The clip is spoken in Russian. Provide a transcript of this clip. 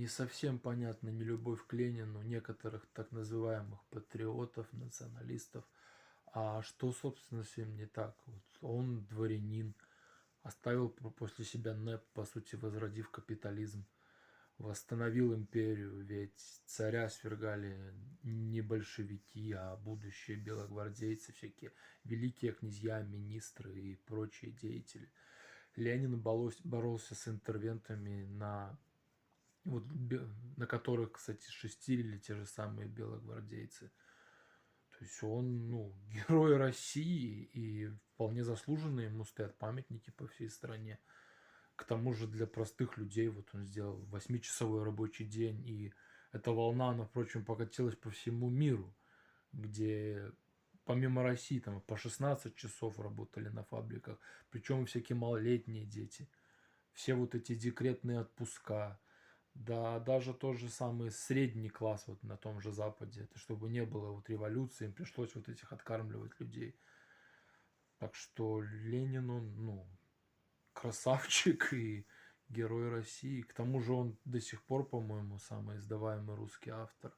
не совсем понятна нелюбовь к Ленину некоторых так называемых патриотов, националистов. А что, собственно, с ним не так? Вот он дворянин, оставил после себя НЭП, по сути, возродив капитализм, восстановил империю, ведь царя свергали не большевики, а будущие белогвардейцы, всякие великие князья, министры и прочие деятели. Ленин боролся с интервентами, вот, на которых, кстати, шестили те же самые белогвардейцы. То есть он, ну, герой России, и вполне заслуженно ему стоят памятники по всей стране. К тому же для простых людей вот он сделал восьмичасовой рабочий день, и эта волна, она, впрочем, покатилась по всему миру, где помимо России там по 16 часов работали на фабриках, причем всякие малолетние дети, все вот эти декретные отпуска, да даже тот же самый средний класс вот на том же Западе, это чтобы не было вот революции, им пришлось вот этих откармливать людей. Так что Ленин, он, ну, красавчик и герой России. К тому же он до сих пор, по-моему, самый издаваемый русский автор.